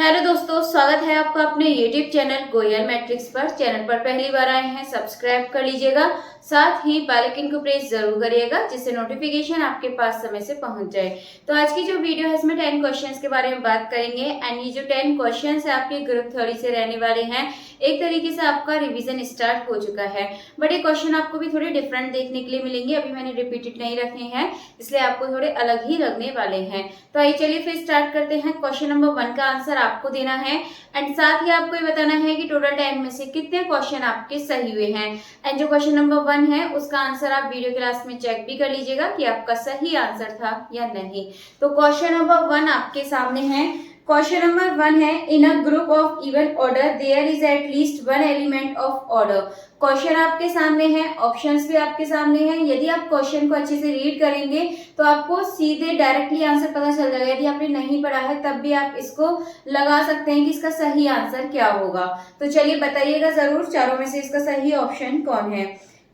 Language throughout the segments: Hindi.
हेलो दोस्तों, स्वागत है आपका अपने YouTube चैनल गोयल मैट्रिक्स पर। चैनल पर पहली बार आए हैं, सब्सक्राइब कर लीजिएगा। साथ ही बेल आइकन को प्रेस जरूर करिएगा जिससे नोटिफिकेशन आपके पास समय से पहुंच जाए। तो आज की जो वीडियो है इसमें 10 क्वेश्चंस के बारे में बात करेंगे एंड ये जो 10 क्वेश्चंस है आपके ग्रुप थ्योरी से रहने वाले हैं। एक तरीके से आपका रिविजन स्टार्ट हो चुका है, बट ये क्वेश्चन आपको भी थोड़े डिफरेंट देखने के लिए मिलेंगे। अभी मैंने रिपीटेड नहीं रखे हैं, इसलिए आपको थोड़े अलग ही लगने वाले हैं। तो आइए चलिए फिर स्टार्ट करते हैं। क्वेश्चन नंबर 1 का आंसर आपको देना है एंड साथ ही आपको ये बताना है कि टोटल 10 में से कितने क्वेश्चन आपके सही हुए हैं। एंड जो क्वेश्चन नंबर 1 है उसका आंसर आप वीडियो के लास्ट में चेक भी कर लीजिएगा कि आपका सही आंसर था या नहीं। तो क्वेश्चन नंबर 1 आपके सामने है। क्वेश्चन नंबर 1 है, in a group of even order there is at least one element of order. Question आपके सामने है, ऑप्शंस भी आपके सामने हैं। यदि आप क्वेश्चन को अच्छे से रीड करेंगे तो आपको सीधे डायरेक्टली आंसर पता चल जाएगा। यदि आपने नहीं पढ़ा है तब भी आप इसको लगा सकते हैं कि इसका सही आंसर क्या होगा। तो चलिए बताइएगा जरूर चारों में से इसका सही ऑप्शन कौन है।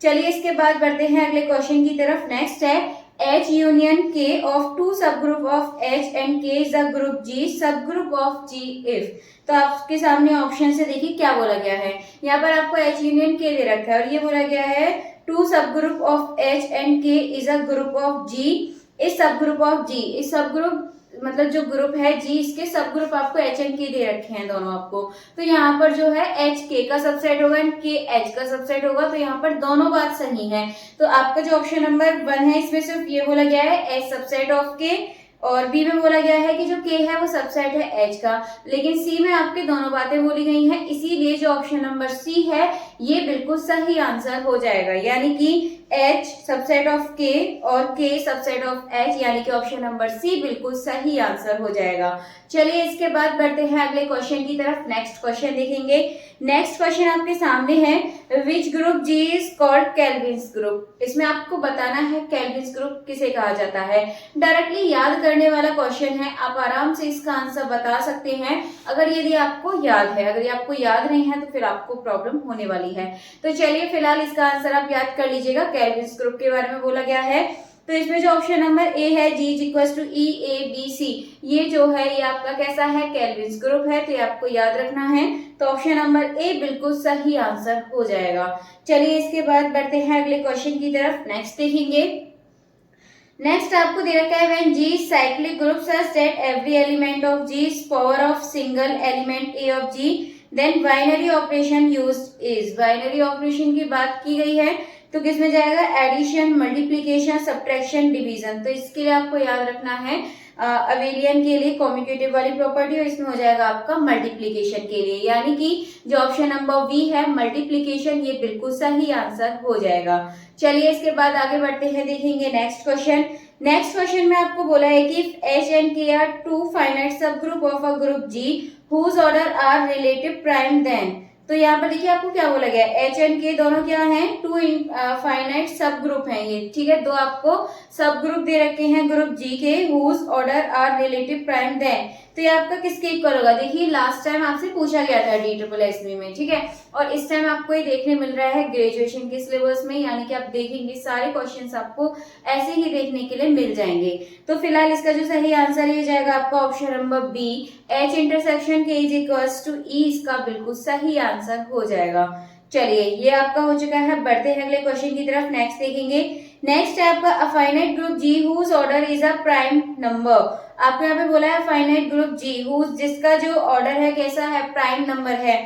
चलिए इसके बाद बढ़ते हैं अगले क्वेश्चन की तरफ। नेक्स्ट है, H union K of two subgroup of H and K is a group G, subgroup of G if। तो आपके सामने ऑप्शन से देखिए क्या बोला गया है। यहाँ पर आपको H union K दे रखा है और ये बोला गया है two subgroup of H and K is a group of G, is subgroup of G, is subgroup मतलब जो ग्रुप है G, इसके सब ग्रुप आपको H एंड K दे रखे हैं दोनों आपको। तो यहाँ पर जो है H K का सबसेट होगा एंड K H का सबसेट होगा। तो यहाँ पर दोनों बात सही है। तो आपका जो ऑप्शन नंबर 1 है इसमें सिर्फ ये बोला गया है H सबसेट ऑफ K और बी में बोला गया है कि जो K है वो सबसेट है H का, लेकिन सी में आपके दोनों बातें बोली गई हैं। इसीलिए जो ऑप्शन नंबर सी है ये बिल्कुल सही आंसर हो जाएगा, यानी कि H सबसेट ऑफ K और K सबसेट ऑफ H, यानी कि ऑप्शन नंबर सी बिल्कुल सही आंसर हो जाएगा। चलिए इसके बाद बढ़ते हैं अगले क्वेश्चन की तरफ। नेक्स्ट क्वेश्चन देखेंगे। नेक्स्ट क्वेश्चन आपके सामने है, which group G is called Kelvin's group. इसमें आपको बताना है केल्विन्स ग्रुप किसे कहा जाता है। डायरेक्टली याद करने वाला क्वेश्चन है, आप आराम से इसका आंसर बता सकते हैं अगर यदि आपको याद है। अगर ये आपको याद नहीं है तो फिर आपको प्रॉब्लम होने वाली है। तो चलिए फिलहाल इसका आंसर आप याद कर लीजिएगा। केल्विन्स ग्रुप के बारे में बोला गया है तो इसमें जो ऑप्शन नंबर ए है G equals to E A B C, ये जो है ये आपका कैसा है, केल्विन्स ग्रुप है। तो ये आपको याद रखना है। तो ऑप्शन नंबर ए बिल्कुल सही आंसर हो जाएगा। चलिए इसके बाद बढ़ते हैं अगले क्वेश्चन की तरफ। नेक्स्ट देखेंगे। नेक्स्ट आपको दे रखा है, when G is cyclic group such that every element of G is power of single element A of G, then binary operation used is। Binary operation की बात की गई है तो किसमें जाएगा, एडिशन, मल्टीप्लीकेशन, सब्ट्रैक्शन, डिवीजन। तो इसके लिए आपको याद रखना है अबेलियन के लिए कॉम्यूटेटिव वाली प्रॉपर्टी और इसमें हो जाएगा आपका मल्टीप्लीकेशन के लिए, यानी कि जो ऑप्शन नंबर बी है मल्टीप्लीकेशन, ये बिल्कुल सही आंसर हो जाएगा। चलिए इसके बाद आगे बढ़ते हैं, देखेंगे नेक्स्ट क्वेश्चन। नेक्स्ट क्वेश्चन में आपको बोला है कि H and K are two finite subgroup of a group G whose order are relative prime then। तो यहाँ पर देखिए आपको क्या बोला गया है, H and K दोनों क्या हैं, टू फाइनाइट सब ग्रुप हैं ये, ठीक है। दो आपको सब ग्रुप दे रखे हैं ग्रुप G के, whose order are relative prime then। तो ये आपका किसके इक्वल होगा, देखिए लास्ट टाइम आपसे पूछा गया था DSSB में, ठीक है। और इस टाइम आपको ये देखने मिल रहा है ग्रेजुएशन के सिलेबस में, यानी कि आप देखेंगे सारे क्वेश्चंस आपको ऐसे ही देखने के लिए मिल जाएंगे। तो फिलहाल इसका जो सही आंसर ये जाएगा आपका option number B, H intersection K is equals to E, इसका बिल्कुल सही आंसर हो जाएगा। चलिए ये आपका हो चुका है। बढ़ते हैं अगले क्वेश्चन की तरफ। नेक्स्ट देखेंगे। नेक्स्ट है आपका a finite group G whose order is a prime number. आपको यहाँ पे बोला है फाइनाइट ग्रुप G whose, जिसका जो ऑर्डर है कैसा है, प्राइम नंबर है।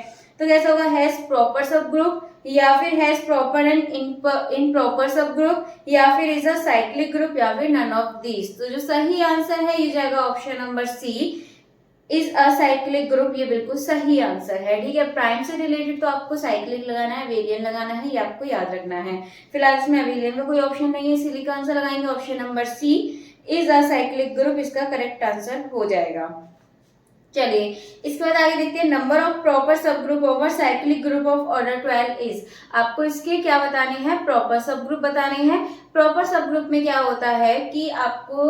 तो कैसा होगा, हैज प्रॉपर सब ग्रुप या फिर हैज प्रॉपर एंड इम्प्रॉपर सब ग्रुप या फिर इज अ साइक्लिक ग्रुप या फिर नन ऑफ दीज। तो जो सही आंसर है ये जाएगा option number C, is a cyclic group, ये बिल्कुल सही आंसर है, ठीक है। प्राइम से रिलेटेड तो आपको साइक्लिक लगाना है, वेरिएंट लगाना है, ये आपको याद रखना है। फिलहाल इसमें अवेलियन का कोई ऑप्शन नहीं है, इसीलिए आंसर लगाएंगे option number C, is a cyclic group, इसका करेक्ट आंसर हो जाएगा। चलिए इसके बाद आगे देखते हैं, number of proper subgroup over cyclic group of order 12 is. आपको इसके क्या बताने हैं, प्रॉपर सब ग्रुप बताने हैं। प्रॉपर सब ग्रुप में क्या होता है कि आपको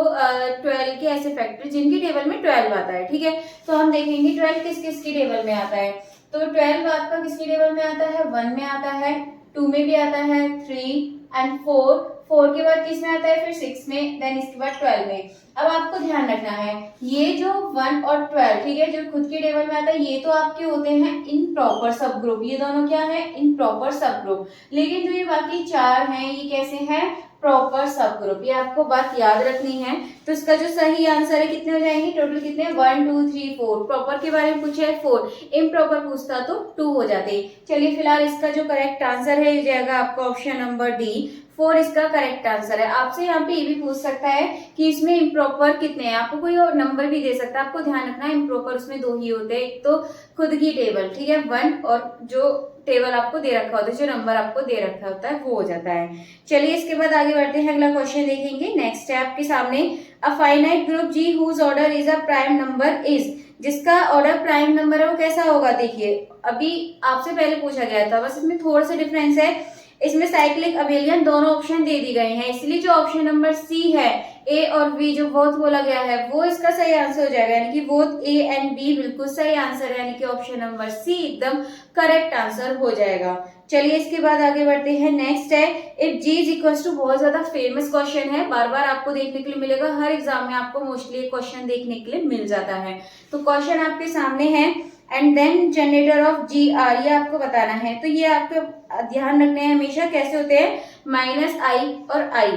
12 के ऐसे फैक्टर जिनकी टेबल में 12 आता है, ठीक है। तो हम देखेंगे 12 किस किस की टेबल में आता है। तो 12 आपका किसकी टेबल में आता है, 1 में आता है, 2 में भी आता है, 3 एंड 4 4 के बाद किस में आता है, फिर 6 में, देन इसके बाद 12 में। अब आपको ध्यान रखना है ये जो 1 और 12, ठीक है, जो खुद के टेबल में आता है ये तो आपके होते हैं इम्प्रॉपर सब ग्रुप, ये दोनों क्या है, इम्प्रॉपर सब ग्रुप। लेकिन जो ये बाकी 4 हैं ये कैसे हैं, प्रॉपर सब ग्रुप। ये आपको बात याद रखनी है। तो इसका जो सही आंसर है कितने हो जाएंगे, टोटल कितने, 1 2 3 4। प्रॉपर के बारे में पूछा है 4, इम्प्रॉपर पूछता तो 2 हो जाते। चलिए फिलहाल इसका जो करेक्ट आंसर है ये जाएगा आपका ऑप्शन नंबर डी, 4 इसका करेक्ट आंसर है। आपसे यहाँ पे ये भी पूछ सकता है कि इसमें इम्प्रॉपर कितने हैं, आपको कोई और नंबर भी दे सकता है। आपको ध्यान रखना है इम्प्रॉपर उसमें 2 ही होते हैं, एक तो खुद की टेबल, ठीक है, 1, और जो टेबल आपको दे रखा होता है, जो नंबर आपको दे रखा होता है वो हो जाता है। चलिए इसके बाद आगे बढ़ते हैं, अगला क्वेश्चन देखेंगे। नेक्स्ट है आपके सामने, a finite group G whose order is a prime number is, जिसका ऑर्डर प्राइम नंबर है वो कैसा होगा। देखिए अभी आपसे पहले पूछा गया था, बस इसमें थोड़ा सा डिफरेंस है, इसमें साइक्लिक अबेलियन दोनों ऑप्शन दे दी गए हैं, इसलिए जो ऑप्शन नंबर सी है, ए और बी जो बोथ बोला गया है वो इसका सही आंसर हो जाएगा, यानी कि बोथ ए एंड बी बिल्कुल सही आंसर है, यानी कि ऑप्शन नंबर सी एकदम करेक्ट आंसर हो जाएगा। चलिए इसके बाद आगे बढ़ते हैं। नेक्स्ट है, if G is equal to, बहुत ज्यादा फेमस क्वेश्चन है, बार बार आपको देखने के लिए मिलेगा, हर एग्जाम में आपको मोस्टली क्वेश्चन देखने के लिए मिल जाता है। तो क्वेश्चन आपके सामने है, and then generator of G are, ये आपको बताना है। तो ये आपको ध्यान रखने हैं हमेशा कैसे होते हैं, -i और i।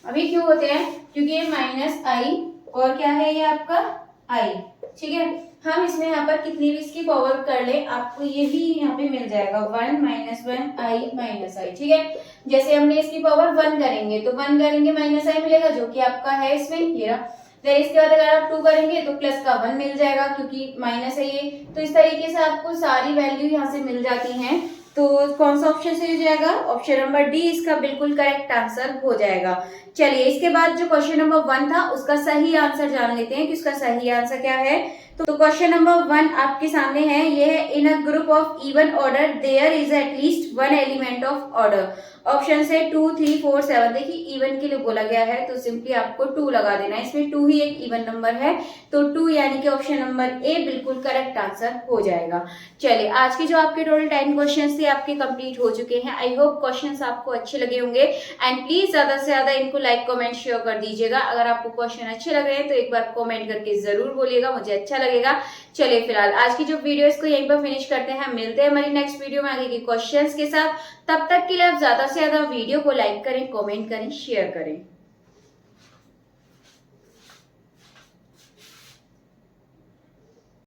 अभी क्यों होते हैं, क्योंकि ये -i और क्या है ये आपका i, ठीक है। हम इसमें यहाँ पर कितनी भी इसकी पावर कर ले आपको ये भी यहाँ पे मिल जाएगा, 1 -1 i -i, ठीक है। जैसे हमने इसकी पावर 1 करेंगे तो 1 करेंगे -i मिलेगा जो कि आपका है इसमें ये रहा। फिर इसके बाद अगर आप 2 करेंगे तो प्लस का 1 मिल जाएगा क्योंकि माइनस है ये। तो इस तरीके से आपको सारी वैल्यू यहाँ से मिल जाती हैं। तो कौन सा ऑप्शन सही हो जाएगा, ऑप्शन नंबर डी इसका बिल्कुल करेक्ट आंसर हो जाएगा। चलिए इसके बाद जो क्वेश्चन नंबर 1 था उसका सही आंसर जान लेते हैं कि उसका सही आंसर क्या है। तो क्वेश्चन नंबर 1 आपके सामने है, ये है, in a group of even order there is at least 1 element of order. Option है 2 3 4 7। देखिए इवन के लिए बोला गया है तो सिंपली आपको 2 लगा देना है, इसमें 2 ही एक इवन नंबर है तो 2 यानी कि ऑप्शन नंबर ए बिल्कुल करेक्ट आंसर हो जाएगा। चलिए आज के जो आपके टोटल 10 क्वेश्चन थे आपके कंप्लीट हो चुके हैं। आई होप क्वेश्चंस आपको अच्छे लगे होंगे एंड प्लीज ज्यादा से ज्यादा इनको लाइक कमेंट शेयर कर दीजिएगा। अगर आपको क्वेश्चन अच्छे लग रहे हैं तो एक बार कमेंट करके जरूर बोलिएगा, मुझे अच्छा लगेगा। चलिए फिलहाल आज की जो वीडियो इसको यहीं पर फिनिश करते हैं, मिलते हैं हमारी नेक्स्ट वीडियो में आगे के क्वेश्चंस के साथ। तब तक के लिए आप ज्यादा से ज्यादा वीडियो को लाइक करें, कमेंट करें, शेयर करें।